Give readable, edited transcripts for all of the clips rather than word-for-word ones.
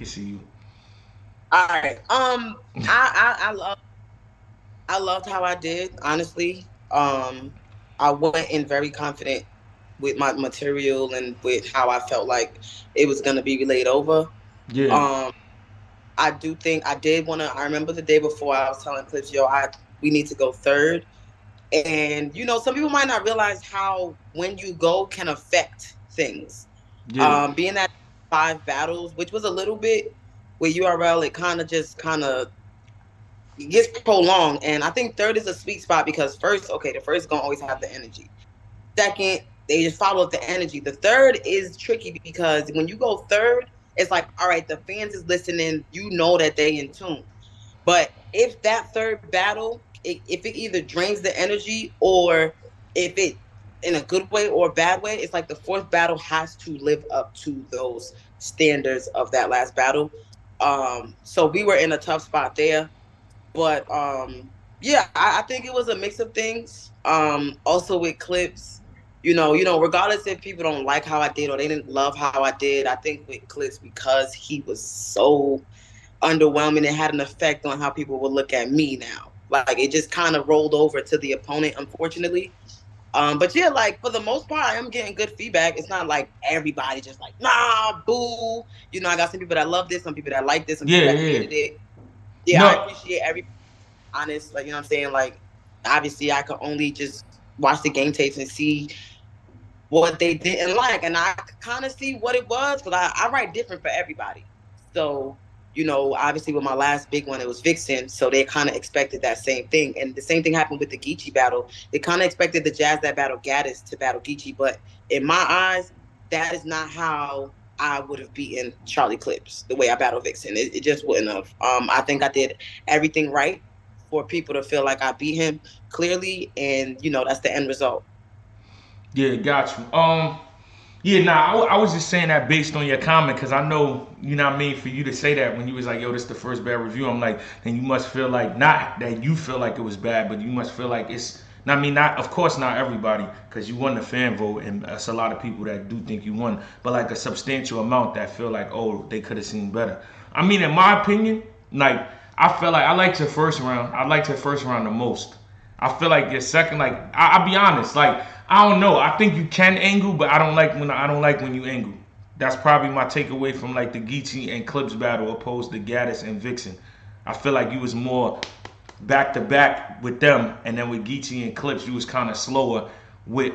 can see you. All right. I loved how I did. Honestly, I went in very confident with my material and with how I felt like it was gonna be relayed over. Yeah, Um, I do think I did want to. I remember the day before I was telling Clips, "Yo, I we need to go third." And some people might not realize how when you go can affect things. yeah, Being that 5 battles, which was a little bit with URL, it kind of gets prolonged. And I think third is a sweet spot because first, okay, the first gonna always have the energy. Second, they just follow up the energy. The third is tricky because when you go third, it's like, all right, the fans is listening. You know that they in tune. But if that third battle, if it either drains the energy or if it in a good way or a bad way, it's like the fourth battle has to live up to those standards of that last battle. So we were in a tough spot there. But yeah, I think it was a mix of things. Also with Clips, regardless if people don't like how I did or they didn't love how I did, I think with Clips because he was so underwhelming, it had an effect on how people would look at me now. Like it just kind of rolled over to the opponent, unfortunately. But yeah, like for the most part, I am getting good feedback. It's not like everybody just like, nah, boo. I got some people that love this, some people that like this, some yeah, people that yeah. hated it. Yeah, I No, appreciate every honest, like what I'm saying. Like obviously, I could only just watch the game tapes and see what they didn't like, and I could kind of see what it was because I write different for everybody. So obviously with my last big one, it was Vixen, so they kind of expected that same thing, and the same thing happened with the Geechee battle. They kind of expected the Jazz that battle Gaddis to battle Geechee, but in my eyes, that is not how I would have beaten Charlie Clips the way I battled Vixen. It just wouldn't have. I think I did everything right for people to feel like I beat him clearly, and that's the end result. yeah, got you. Yeah, nah, I was just saying that based on your comment because I know, you know what I mean, for you to say that when you was like, yo, this is the first bad review, I'm like, then you must feel like, not that you feel like it was bad, but you must feel like it's, I mean, not, of course, not everybody because you won the fan vote and it's a lot of people that do think you won, but like a substantial amount that feel like, oh, they could have seen better. I mean, in my opinion, like, I feel like I liked your first round. I liked your first round the most. I feel like your second, like I'll be honest, like I don't know. I think you can angle, but I don't like when you angle. That's probably my takeaway from like the Geechee and Clips battle opposed to Gaddis and Vixen. I feel like you was more back to back with them, and then with Geechee and Clips, you was kind of slower with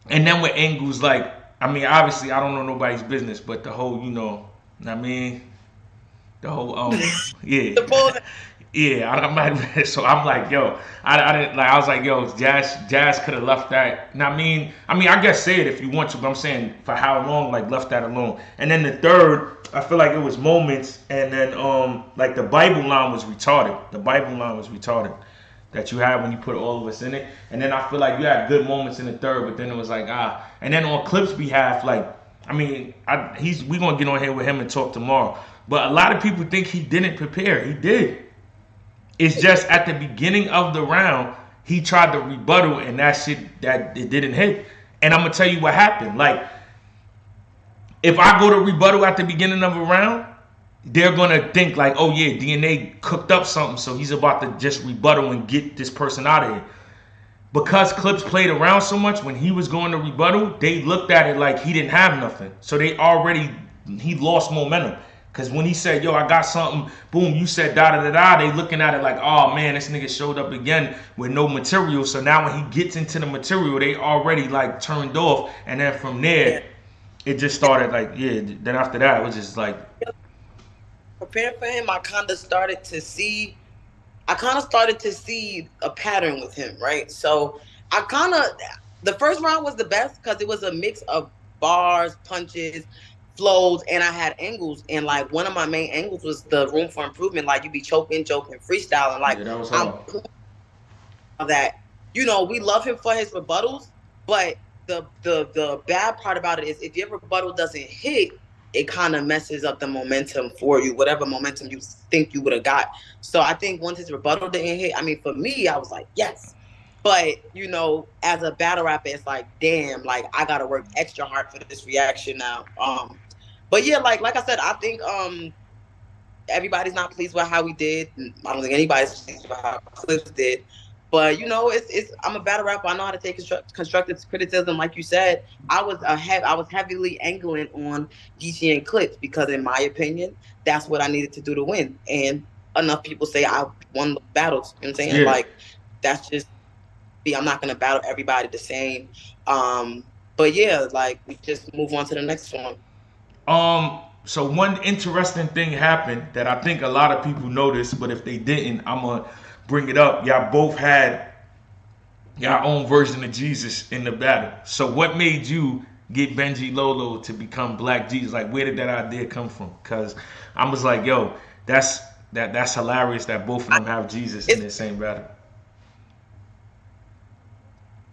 and then with angles like I mean, obviously I don't know nobody's business, but the whole I mean the whole yeah. Suppose Yeah, I'm not. So I'm like, yo, I didn't like. I was like, yo, Jazz could have left that. And I mean, I guess say it if you want to, but I'm saying for how long, like left that alone. And then the third, I feel like it was moments, and then like the Bible line was retarded. The Bible line was retarded that you had when you put all of us in it. And then I feel like you had good moments in the third, but then it was like And then on Clips behalf, like I mean, we gonna get on here with him and talk tomorrow. But a lot of people think he didn't prepare. He did. It's just at the beginning of the round, he tried to rebuttal and that shit that it didn't hit. And I'm gonna tell you what happened. Like, if I go to rebuttal at the beginning of a round, they're gonna think like, oh yeah, DNA cooked up something, so he's about to just rebuttal and get this person out of here. Because Clips played around so much when he was going to rebuttal, they looked at it like he didn't have nothing. So he lost momentum. Cause when he said, yo, I got something, boom, you said da da da da, they looking at it like, oh man, this nigga showed up again with no material. So now when he gets into the material, they already like turned off. And then from yeah, there, it just started like, yeah, then after that, it was just like, preparing for him, I kind of started to see a pattern with him, right? So I kind of the first round was the best because it was a mix of bars, punches, flows, and I had angles. And like one of my main angles was the room for improvement. Like you be choking, joking, freestyling. Like yeah, that was I'm hard. that we love him for his rebuttals, but the bad part about it is if your rebuttal doesn't hit, it kind of messes up the momentum for you, whatever momentum you think you would have got. So I think once his rebuttal didn't hit, I mean, for me, I was like, yes. But as a battle rapper, it's like, damn, like I gotta work extra hard for this reaction now. But yeah, like I said, I think everybody's not pleased with how we did. I don't think anybody's pleased with how Clips did. But you know, it's I'm a battle rapper. I know how to take constructive criticism. Like you said, I was heavily angling on Geechee and Clips because, in my opinion, that's what I needed to do to win. And enough people say I won the battles. You know what I'm saying? Yeah. Like that's just I'm not gonna battle everybody the same. But yeah, like we just move on to the next one. So one interesting thing happened that I think a lot of people noticed, but if they didn't, I'm gonna bring it up. Y'all both had your own version of Jesus in the battle. So what made you get Benji Lolo to become Black Jesus? Like, where did that idea come from? Because I was like, yo, that's hilarious that both of them have Jesus in the same battle.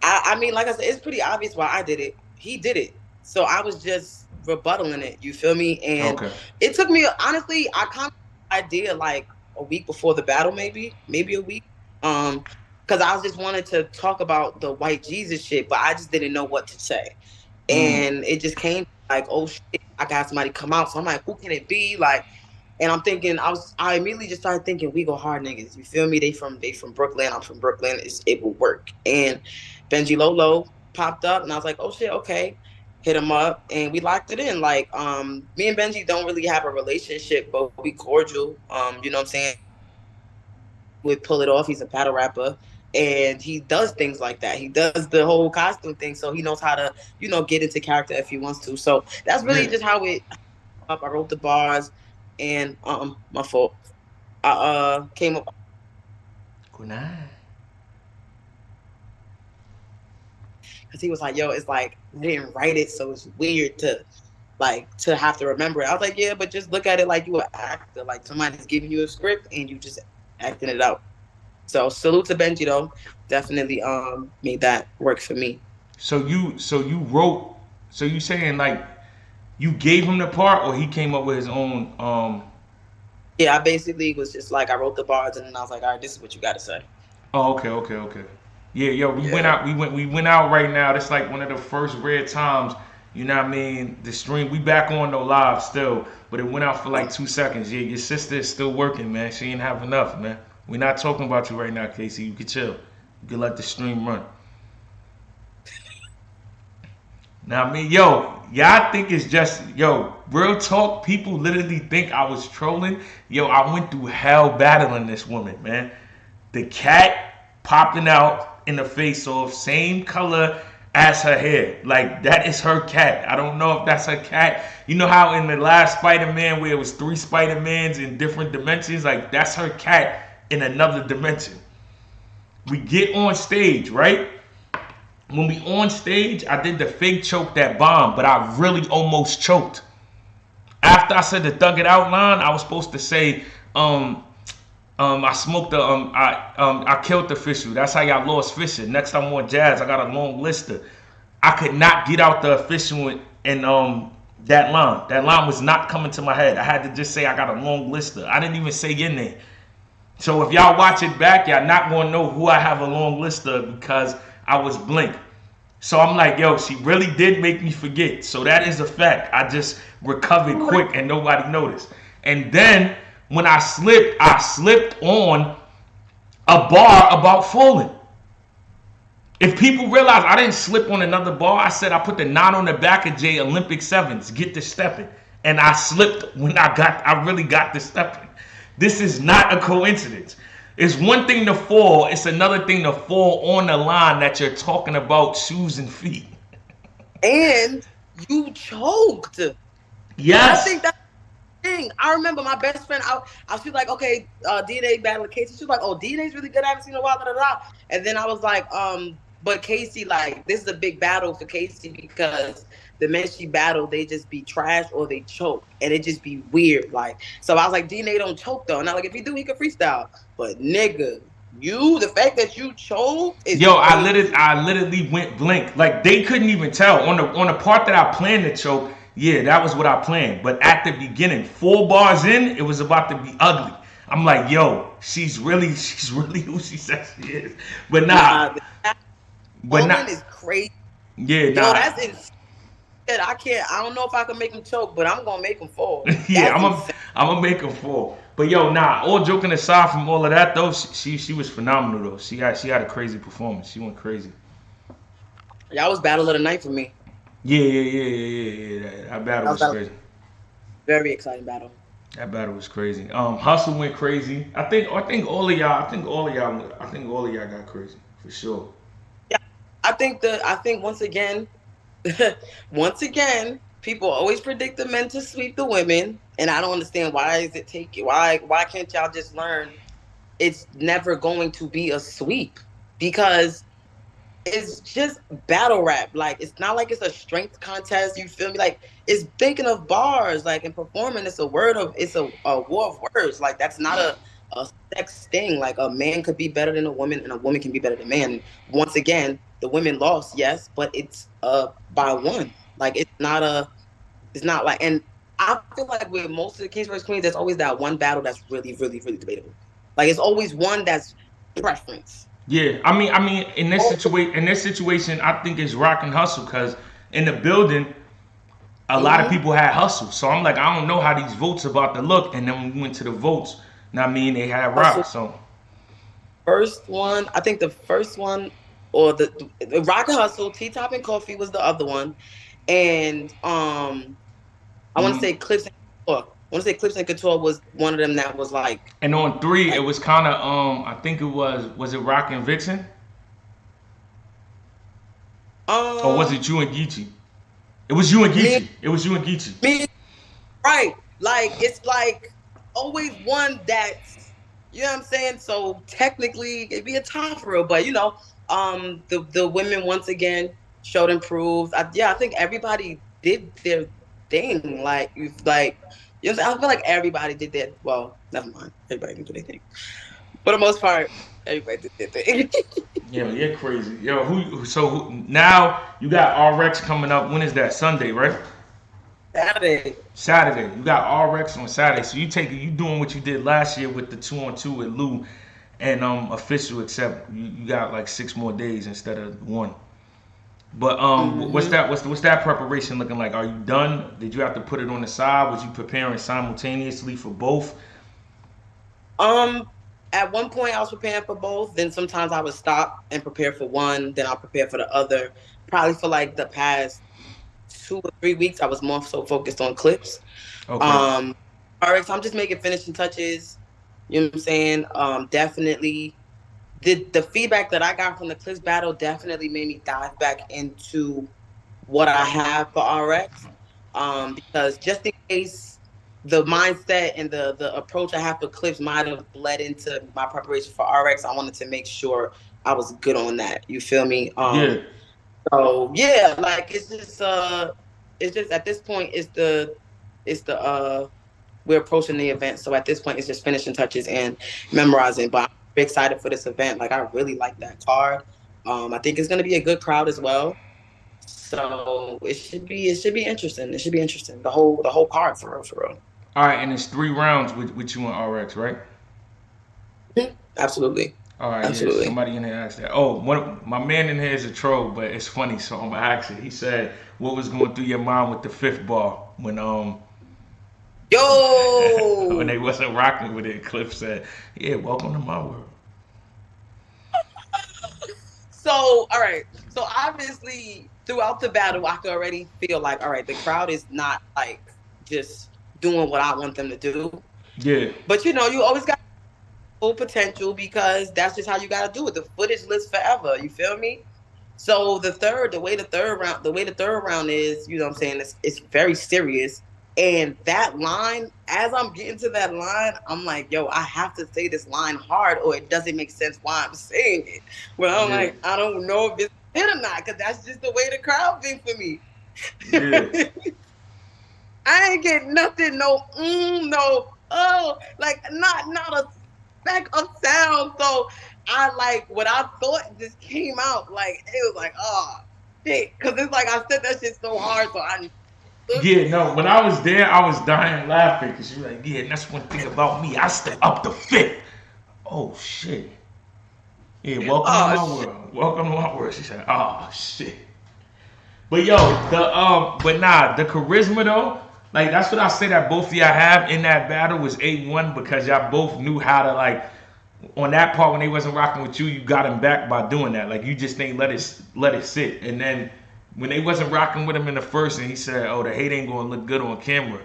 I mean, like I said, it's pretty obvious why I did it. He did it, so I was just rebuttaling it. You feel me? And it took me, honestly, I kind of idea like a week before the battle, maybe a week. Because I just wanted to talk about the white Jesus shit, but I just didn't know what to say. And it just came like, oh shit, I got somebody come out. So I'm like, who can it be? Like, and I'm thinking, I immediately just started thinking, we go hard niggas. You feel me? They from Brooklyn. I'm from Brooklyn. It will work. And Benji Lolo popped up, and I was like, oh shit, okay. Hit him up, and we locked it in. Like, me and Benji don't really have a relationship, but we cordial. You know what I'm saying? Would pull it off. He's a battle rapper, and he does things like that. He does the whole costume thing, so he knows how to, you know, get into character if he wants to. So that's really just how it up. I wrote the bars, and my fault. I came up. Good night. Because he was like, yo, it's like I didn't write it, so it's weird to have to remember it. I was like, yeah, but just look at it like you an actor, like somebody's giving you a script and you just acting it out. So salute to Benji though, definitely made that work for me. So you wrote, so you saying like you gave him the part or he came up with his own? Yeah, I basically was just like I wrote the bars and then I was like, all right, this is what you got to say. Oh, okay. Yeah, yo, we went out right now. That's like one of the first rare times, you know what I mean? The stream, we back on no live still, but it went out for like 2 seconds. Yeah, your sister is still working, man. She ain't have enough, man. We're not talking about you right now, Casey. You can chill. You can let the stream run. Now, I mean, yo, y'all think it's just, yo, real talk, people literally think I was trolling. Yo, I went through hell battling this woman, man. The cat popping out in the face off, same color as her hair. Like, that is her cat. I don't know if that's her cat. You know how in the last Spider-Man where it was 3 Spider-Mans in different dimensions? Like, that's her cat in another dimension. We get on stage, right? When we on stage, I did the fake choke that bomb, but I really almost choked. After I said the thug it out line, I was supposed to say, I smoked the I killed the official. That's how y'all lost Fisher. Next time on Jazz, I got a long lister. I could not get out the official in that line. That line was not coming to my head. I had to just say I got a long lister. I didn't even say your name. So if y'all watch it back, y'all not gonna know who I have a long lister because I was Blink. So I'm like, yo, she really did make me forget. So that is a fact. I just recovered quick and nobody noticed. And then when I slipped on a bar about falling. If people realize I didn't slip on another bar, I said I put the 9 on the back of J Olympic 7s, get the stepping. And I slipped when I really got the stepping. This is not a coincidence. It's one thing to fall. It's another thing to fall on the line that you're talking about shoes and feet. And you choked. Yes. I think that's the thing. I remember my best friend, I was like, okay, DNA battle Casey. She was like, oh, DNA's really good. I haven't seen her in a while. Da, da, da. And then I was like, but Casey, like, this is a big battle for Casey because the men she battled, they just be trash or they choke. And it just be weird. Like, so I was like, DNA don't choke though. And I'm like, if he do, he can freestyle. But nigga, the fact that you choke is yo, crazy. I literally went Blink. Like they couldn't even tell. On the part that I planned to choke, yeah, that was what I planned. But at the beginning, 4 bars in, it was about to be ugly. I'm like, yo, she's really who she says she is. But nah. But is crazy. Yeah, yo, that's insane. said, I can't. I don't know if I can make him choke, but I'm gonna make him fall. Yeah, That's insane. I'm gonna make him fall. But yo, nah. All joking aside from all of that though, she was phenomenal though. She had a crazy performance. She went crazy. That was battle of the night for me. Yeah. That battle That was was battle, crazy. very exciting battle. That battle was crazy. Hustle went crazy. I think all of y'all. I think all of y'all got crazy for sure. Yeah, I think once again, once again, people always predict the men to sweep the women, and I don't understand why is it taking why can't y'all just learn it's never going to be a sweep because it's just battle rap. Like it's not like it's a strength contest. You feel me? Like it's thinking of bars, like and performing. It's a war of words. Like that's not a sex thing. Like a man could be better than a woman, and a woman can be better than a man. And once again, the women lost, yes, but it's by one. Like it's not like and I feel like with most of the Kings vs Queens, there's always that one battle that's really, really, really debatable. Like it's always one that's preference. Yeah, I mean, in this situation, I think it's rock and hustle because in the building, a lot of Mm-hmm. people had hustle. So I'm like, I don't know how these votes about to look. And then when we went to the votes, now I mean, they had rock. So First one, I think the first one, or the Rock and Hustle, T Top and Coffee was the other one, and I want to mm, say Clips and Couture. I want to say Clips and Couture was one of them that was and on three, it like was kind of I think it was it Rock and Vixen or was um it you and Geechee? It was you and me Geechee. It was you and Geechee. me right. Like it's like always one that's you know what I'm saying. So technically it'd be a tie for real, but the women once again showed improved. Yeah, I think everybody did their thing. Like you know, I feel like everybody did their well. Never mind, everybody did their thing. For the most part, everybody did their thing. Yeah, you're crazy. Yo, now you got RX coming up. When is that? Sunday, right? Saturday. Saturday. You got RX on Saturday. So you doing what you did last year with the 2-on-2 with Lou and official, except you got like 6 more days instead of one. But what's Hmm. that? What's that preparation looking like? Are you done? Did you have to put it on the side? Was you preparing simultaneously for both? Um, at one point I was preparing for both. Then sometimes I would stop and prepare for one. Then I'll prepare for the other. Probably for like the past 2 or 3 weeks, I was more so focused on clips. Okay. Um, RX, I'm just making finishing touches. You know what I'm saying? Definitely. The feedback that I got from the clips battle definitely made me dive back into what I have for RX. Because just in case the mindset and the approach I have for clips might have bled into my preparation for RX, I wanted to make sure I was good on that. You feel me? Yeah. So yeah, like it's just at this point it's the we're approaching the event. So at this point it's just finishing touches and memorizing. But I'm very excited for this event. Like I really like that card. I think it's gonna be a good crowd as well. So it should be interesting. It should be interesting. The whole card for real, for real. All right, and it's 3 rounds with you and RX, right? Mhm. Absolutely. All right, yeah. Absolutely. Somebody in there asked that. Oh, my man in here is a troll, but it's funny, so I'm gonna ask it. He said, "What was going through your mind with the fifth ball when when Yo, they wasn't rocking with it?" Cliff said, "Yeah, welcome to my world." so all right. So obviously throughout the battle, I could already feel like, all right, the crowd is not like just doing what I want them to do. Yeah, But you always got full potential because that's just how you gotta do it. The footage lives forever. You feel me? So the way the third round is, you know what I'm saying, it's very serious. And that line, as I'm getting to that line, I'm like, yo, I have to say this line hard or it doesn't make sense why I'm saying it. Well, I'm yeah, like, I don't know if it's hit or not, because that's just the way the crowd thinks for me. yeah, I ain't getting nothing, no, oh, like not a speck of sound. So I like what I thought just came out. Like it was like, oh shit. Cause it's like I said that shit so hard. So I yeah. No, when I was there, I was dying laughing because she was like, "Yeah, and that's one thing about me. I stay up the fifth." Oh shit. Yeah, welcome to oh my shit. world. Welcome to my world. She said, "Oh shit." But yo, but nah, the charisma though, like that's what I say that both of y'all have in that battle was A1 because y'all both knew how to like on that part when they wasn't rocking with you, you got him back by doing that. Like you just ain't let it sit. And then when they wasn't rocking with him in the first, and he said, "Oh, the hate ain't gonna look good on camera."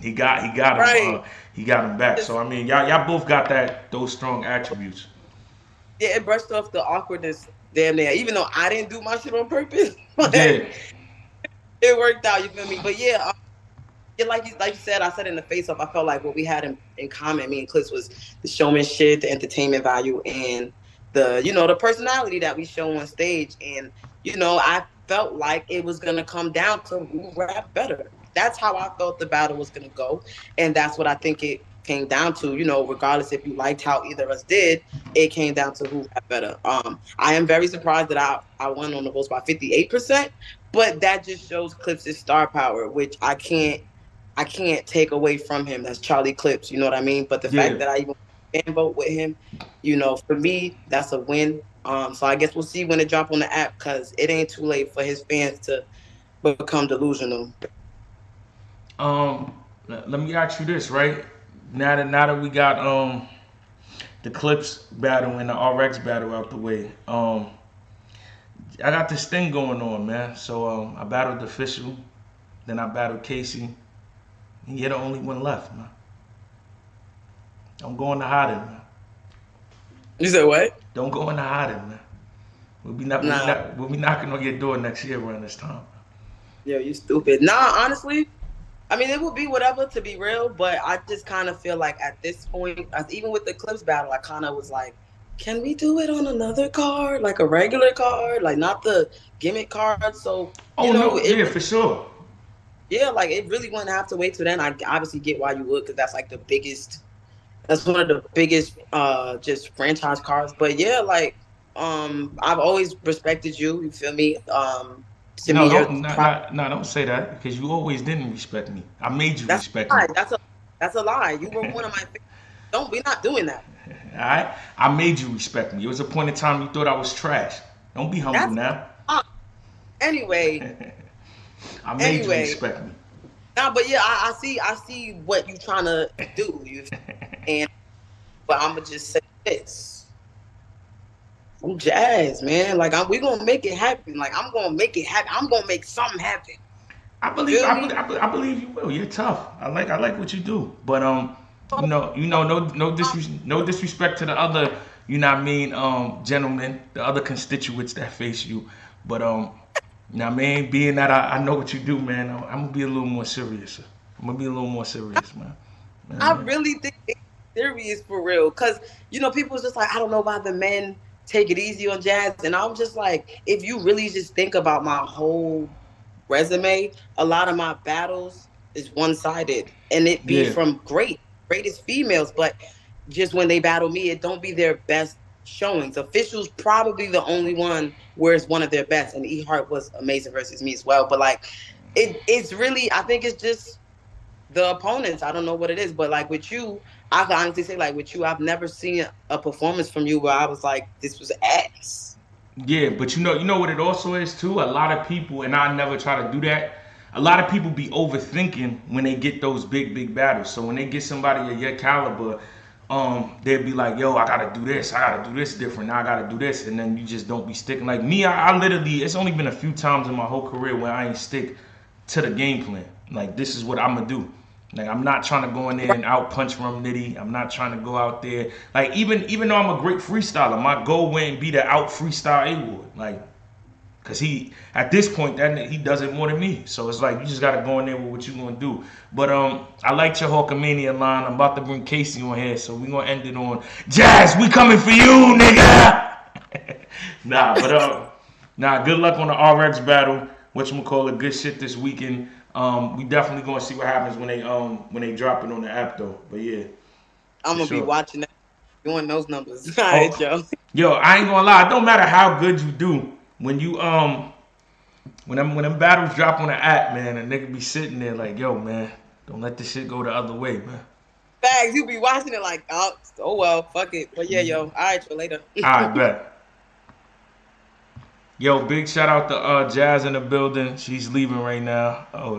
He got him Right. he got him back. Just, So I mean, y'all both got those strong attributes. yeah, it brushed off the awkwardness damn near. Even though I didn't do my shit on purpose, but Yeah, it worked out. You feel me? But yeah, yeah, like you said, I said in the face off, I felt like what we had in common, me and Clips, was the showmanship, the entertainment value, and the personality that we show on stage. And I felt like it was gonna come down to who rap better. That's how I felt the battle was gonna go, and that's what I think it came down to. Regardless if you liked how either of us did, it came down to who rap better. I am very surprised that I won on the votes by 58%, but that just shows Clips' star power, which I can't take away from him. That's Charlie Clips, you know what I mean? But the fact yeah. that I even fan vote with him, for me, that's a win. So I guess we'll see when it drop on the app because it ain't too late for his fans to become delusional. Let me ask you this, right? Now that we got the Clips battle and the RX battle out the way, I got this thing going on, man. So I battled the official, then I battled Casey. And you're the only one left, man. Don't go into hiding, man. You said what? Don't go into hiding, man. Nah, We'll be knocking on your door next year around this time. yo, you stupid. Nah, honestly, I mean, it would be whatever to be real, but I just kind of feel like at this point, even with the Clips battle, I kind of was like, can we do it on another card, like a regular card, like not the gimmick card? So, Oh no, it yeah, for sure. yeah, like it really wouldn't have to wait till then. I obviously get why you would, because that's like the biggest. That's one of the biggest, just franchise cards. But yeah, like, I've always respected you. You feel me? To No, me, you're don't probably don't say that because you always didn't respect me. I made you that's respect a me. lie. That's a lie. You were one of my. Don't We're not doing that. All right, I made you respect me. It was a point in time you thought I was trash. Don't be humble That's now. anyway. I made you Anyway, respect me. nah, but yeah, I see what you trying to do. And but I'm gonna just say this. I'm Jazz, man. Like we gonna make it happen. Like I'm gonna make it happen. I'm gonna make something happen. You feel me? I believe you will. You're tough. I like what you do. But no disrespect to the other, you know what I mean, gentlemen, the other constituents that face you. But you know what I mean, being that I know what you do, man, I'm gonna be a little more serious. I'm gonna be a little more serious, man. You know what I I mean? really think it's serious for real. Cause people's just like, I don't know why the men take it easy on Jazz. And I'm just like, if you really just think about my whole resume, a lot of my battles is one sided. And it be Yeah, from greatest females. But just when they battle me, it don't be their best showings. Officials probably the only one where it's one of their best. And E Hart was amazing versus me as well. But like it's really, I think it's just the opponents. I don't know what it is, but like with you, I can honestly say, like with you, I've never seen a performance from you where I was like, this was ass. yeah, but you know what it also is too. A lot of people, and I never try to do that. A lot of people be overthinking when they get those big battles. So when they get somebody of your caliber, they'd be like, "Yo, I gotta do this. I gotta do this different. Now I gotta do this," and then you just don't be sticking. Like me, I literally, it's only been a few times in my whole career where I ain't stick to the game plan. Like this is what I'm gonna do. Like I'm not trying to go in there and out punch Rum Nitty. I'm not trying to go out there. Like even though I'm a great freestyler, my goal wouldn't be to out freestyle A Ward. Like, cause he at this point that he does it more than me. So it's like you just gotta go in there with what you gonna do. But I liked your Hulkamania line. I'm about to bring Casey on here, so we gonna end it on Jazz. We coming for you, nigga. Nah, but nah. Good luck on the RX battle. Whatchamacallit, good shit this weekend. We definitely gonna see what happens when they drop it on the app though. But yeah, I'm for gonna be sure. watching that, doing those numbers. All right, Oh, Joe. yo, I ain't gonna lie. It don't matter how good you do when you when them battles drop on the app, man. A nigga be sitting there like, yo, man, don't let this shit go the other way, man. Bags, you be watching it like, oh well, fuck it. But yeah, yo, all right, Joe, later. I bet. Yo, big shout out to Jazz in the building. She's leaving right now. Oh,